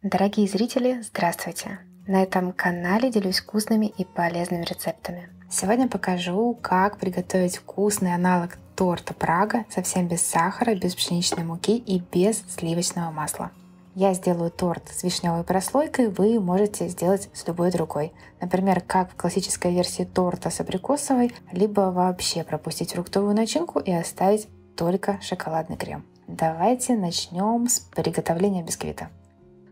Дорогие зрители, здравствуйте! На этом канале делюсь вкусными и полезными рецептами. Сегодня покажу, как приготовить вкусный аналог торта Прага совсем без сахара, без пшеничной муки и без сливочного масла. Я сделаю торт с вишневой прослойкой, вы можете сделать с любой другой. Например, как в классической версии торта с абрикосовой, либо вообще пропустить фруктовую начинку и оставить только шоколадный крем. Давайте начнем с приготовления бисквита.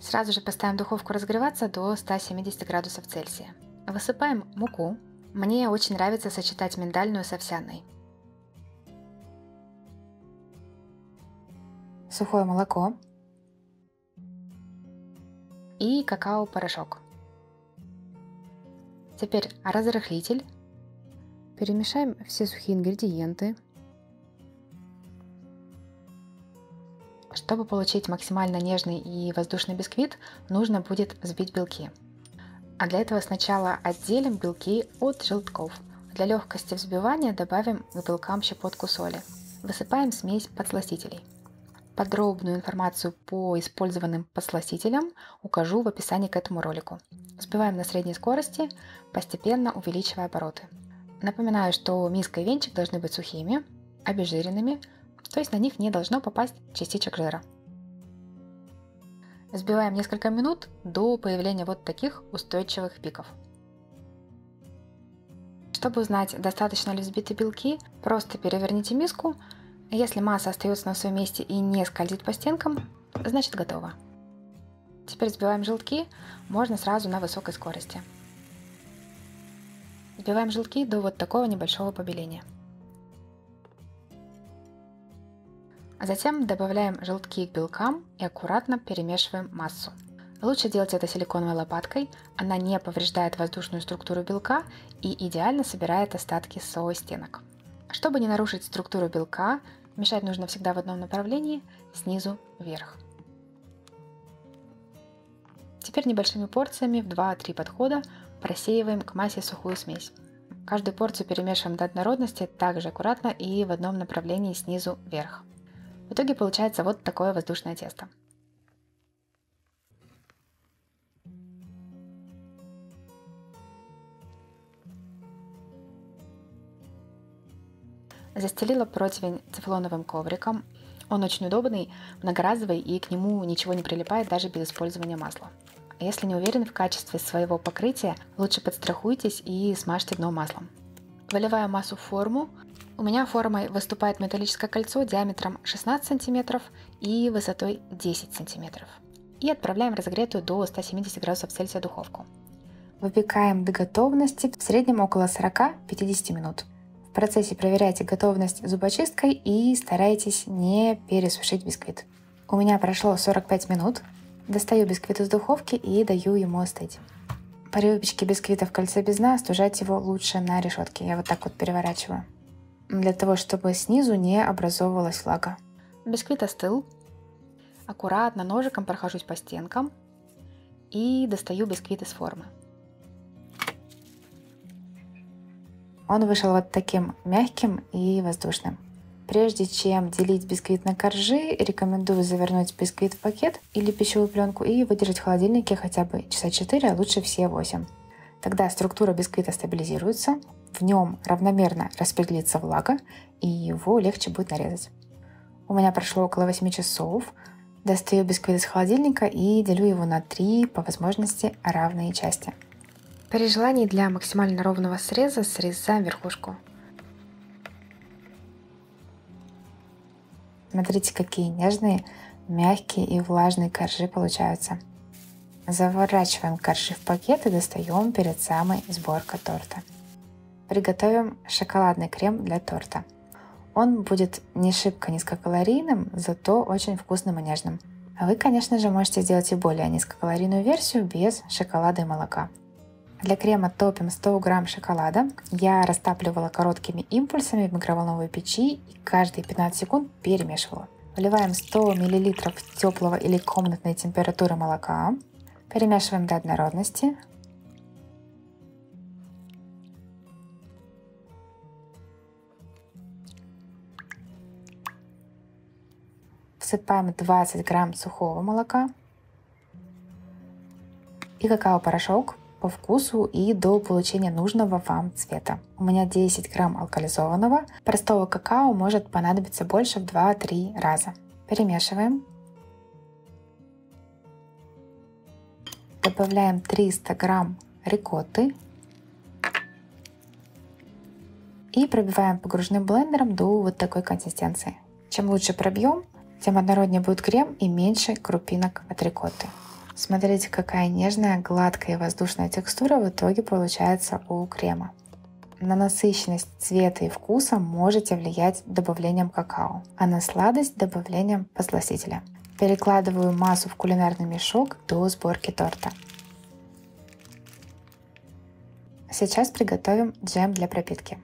Сразу же поставим духовку разогреваться до 170 градусов Цельсия. Высыпаем муку. Мне очень нравится сочетать миндальную с овсяной. Сухое молоко и какао-порошок. Теперь разрыхлитель. Перемешаем все сухие ингредиенты. Чтобы получить максимально нежный и воздушный бисквит, нужно будет взбить белки. А для этого сначала отделим белки от желтков. Для легкости взбивания добавим к белкам щепотку соли. Высыпаем смесь подсластителей. Подробную информацию по использованным подсластителям укажу в описании к этому ролику. Взбиваем на средней скорости, постепенно увеличивая обороты. Напоминаю, что миска и венчик должны быть сухими, обезжиренными, то есть на них не должно попасть частичек жира. Взбиваем несколько минут до появления вот таких устойчивых пиков. Чтобы узнать, достаточно ли взбиты белки, просто переверните миску. Если масса остается на своем месте и не скользит по стенкам, значит готово. Теперь взбиваем желтки, можно сразу на высокой скорости. Взбиваем желтки до вот такого небольшого побеления. Затем добавляем желтки к белкам и аккуратно перемешиваем массу. Лучше делать это силиконовой лопаткой, она не повреждает воздушную структуру белка и идеально собирает остатки со стенок. Чтобы не нарушить структуру белка, мешать нужно всегда в одном направлении, снизу вверх. Теперь небольшими порциями в 2-3 подхода просеиваем к массе сухую смесь. Каждую порцию перемешиваем до однородности, также аккуратно и в одном направлении снизу вверх. В итоге получается вот такое воздушное тесто. Застелила противень тефлоновым ковриком. Он очень удобный, многоразовый и к нему ничего не прилипает даже без использования масла. Если не уверены в качестве своего покрытия, лучше подстрахуйтесь и смажьте дно маслом. Выливаю массу в форму. У меня формой выступает металлическое кольцо диаметром 16 см и высотой 10 см. И отправляем в разогретую до 170 градусов Цельсия духовку. Выпекаем до готовности в среднем около 40-50 минут. В процессе проверяйте готовность зубочисткой и старайтесь не пересушить бисквит. У меня прошло 45 минут. Достаю бисквит из духовки и даю ему остыть. При выпечке бисквита в кольце без дна остужать его лучше на решетке. Я вот так вот переворачиваю, для того, чтобы снизу не образовывалась влага. Бисквит остыл. Аккуратно ножиком прохожусь по стенкам и достаю бисквит из формы. Он вышел вот таким мягким и воздушным. Прежде чем делить бисквит на коржи, рекомендую завернуть бисквит в пакет или пищевую пленку и выдержать в холодильнике хотя бы часа 4, а лучше все 8. Тогда структура бисквита стабилизируется, в нем равномерно распределится влага, и его легче будет нарезать. У меня прошло около 8 часов. Достаю бисквит из холодильника и делю его на 3, по возможности, равные части. При желании для максимально ровного среза срезаем верхушку. Смотрите, какие нежные, мягкие и влажные коржи получаются. Заворачиваем коржи в пакет и достаем перед самой сборкой торта. Приготовим шоколадный крем для торта. Он будет не шибко низкокалорийным, зато очень вкусным и нежным. А вы, конечно же, можете сделать и более низкокалорийную версию без шоколада и молока. Для крема топим 100 грамм шоколада. Я растапливала короткими импульсами в микроволновой печи и каждые 15 секунд перемешивала. Вливаем 100 мл теплого или комнатной температуры молока. Перемешиваем до однородности. Всыпаем 20 грамм сухого молока. и какао-порошок по вкусу и до получения нужного вам цвета. У меня 10 грамм алкализованного. Простого какао может понадобиться больше в 2-3 раза. Перемешиваем. Добавляем 300 грамм рикотты и пробиваем погружным блендером до вот такой консистенции. Чем лучше пробьем, тем однороднее будет крем и меньше крупинок от рикотты. Смотрите, какая нежная, гладкая и воздушная текстура в итоге получается у крема. На насыщенность цвета и вкуса можете влиять добавлением какао, а на сладость добавлением подсластителя. Перекладываю массу в кулинарный мешок до сборки торта. Сейчас приготовим джем для пропитки.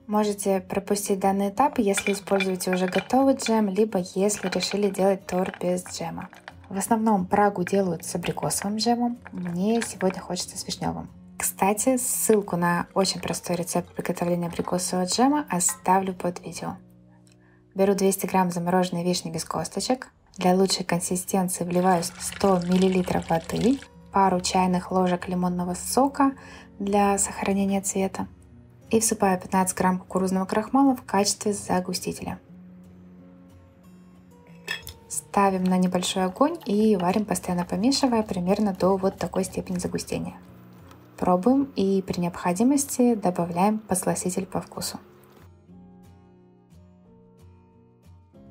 Можете пропустить данный этап, если используете уже готовый джем, либо если решили делать торт без джема. В основном Прагу делают с абрикосовым джемом, мне сегодня хочется с вишневым. Кстати, ссылку на очень простой рецепт приготовления абрикосового джема оставлю под видео. Беру 200 грамм замороженной вишни без косточек. Для лучшей консистенции вливаю 100 мл воды, пару чайных ложек лимонного сока для сохранения цвета и всыпаю 15 грамм кукурузного крахмала в качестве загустителя. Ставим на небольшой огонь и варим, постоянно помешивая, примерно до вот такой степени загустения. Пробуем и при необходимости добавляем подсластитель по вкусу.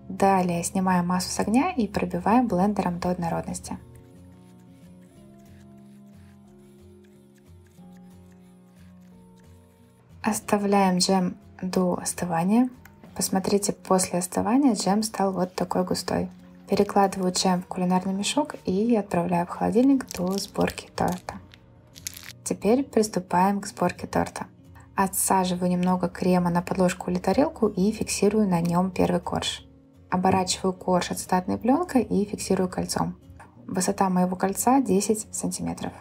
Далее снимаем массу с огня и пробиваем блендером до однородности. Оставляем джем до остывания. Посмотрите, после остывания джем стал вот такой густой. Перекладываю джем в кулинарный мешок и отправляю в холодильник до сборки торта. Теперь приступаем к сборке торта. Отсаживаю немного крема на подложку или тарелку и фиксирую на нем первый корж. Оборачиваю корж ацетатной пленкой и фиксирую кольцом. Высота моего кольца 10 см.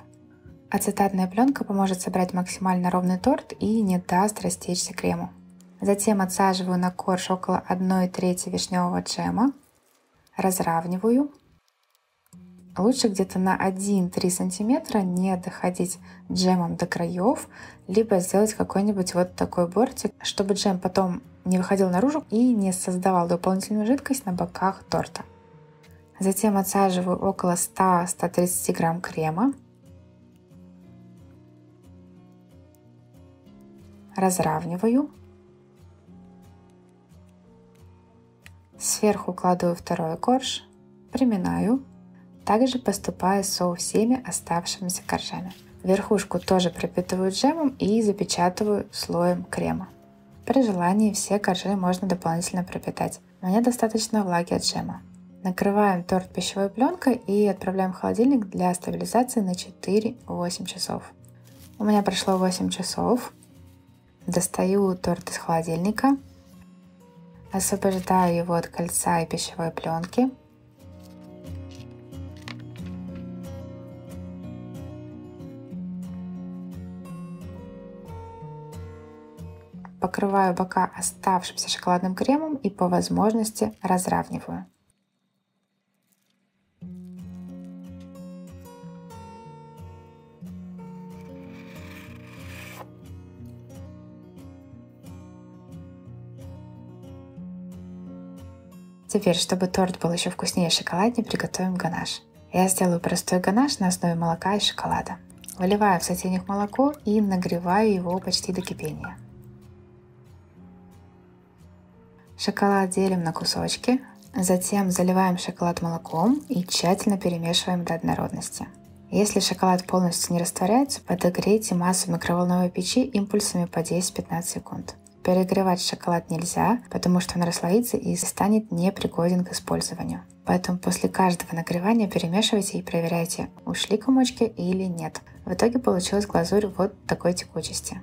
Ацетатная пленка поможет собрать максимально ровный торт и не даст растечься крему. Затем отсаживаю на корж около 1/3 вишневого джема. Разравниваю. Лучше где-то на 1-3 см не доходить джемом до краев, либо сделать какой-нибудь вот такой бортик, чтобы джем потом не выходил наружу и не создавал дополнительную жидкость на боках торта. Затем отсаживаю около 100-130 грамм крема. Разравниваю. Сверху укладываю второй корж, приминаю. Также поступаю со всеми оставшимися коржами. Верхушку тоже пропитываю джемом и запечатываю слоем крема. При желании все коржи можно дополнительно пропитать. Мне достаточно влаги от джема. Накрываем торт пищевой пленкой и отправляем в холодильник для стабилизации на 4-8 часов. У меня прошло 8 часов. Достаю торт из холодильника. Освобождаю его от кольца и пищевой пленки. Покрываю бока оставшимся шоколадным кремом и по возможности разравниваю. Теперь, чтобы торт был еще вкуснее и шоколаднее, приготовим ганаш. Я сделаю простой ганаш на основе молока и шоколада. Выливаю в сотейник молоко и нагреваю его почти до кипения. Шоколад делим на кусочки, затем заливаем шоколад молоком и тщательно перемешиваем до однородности. Если шоколад полностью не растворяется, подогрейте массу в микроволновой печи импульсами по 10-15 секунд. Перегревать шоколад нельзя, потому что он расслоится и станет непригоден к использованию. Поэтому после каждого нагревания перемешивайте и проверяйте, ушли комочки или нет. В итоге получилась глазурь вот такой текучести.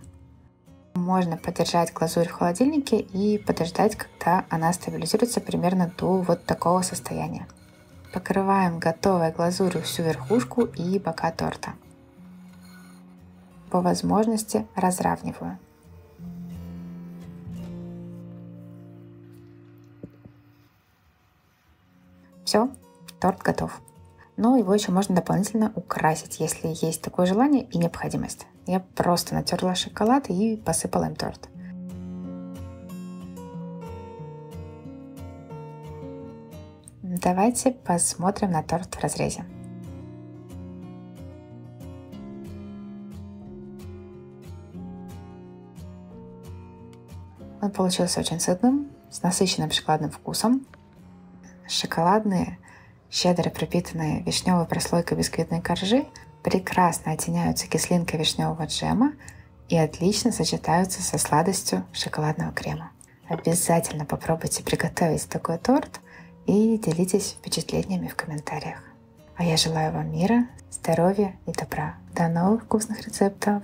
Можно подержать глазурь в холодильнике и подождать, когда она стабилизируется примерно до вот такого состояния. Покрываем готовой глазурью всю верхушку и бока торта. По возможности разравниваю. Все, торт готов. Но его еще можно дополнительно украсить, если есть такое желание и необходимость. Я просто натерла шоколад и посыпала им торт. Давайте посмотрим на торт в разрезе. Он получился очень сытным, с насыщенным шоколадным вкусом. Шоколадные, щедро пропитанные вишневой прослойкой бисквитной коржи прекрасно оттеняются кислинкой вишневого джема и отлично сочетаются со сладостью шоколадного крема. Обязательно попробуйте приготовить такой торт и делитесь впечатлениями в комментариях. А я желаю вам мира, здоровья и добра. До новых вкусных рецептов!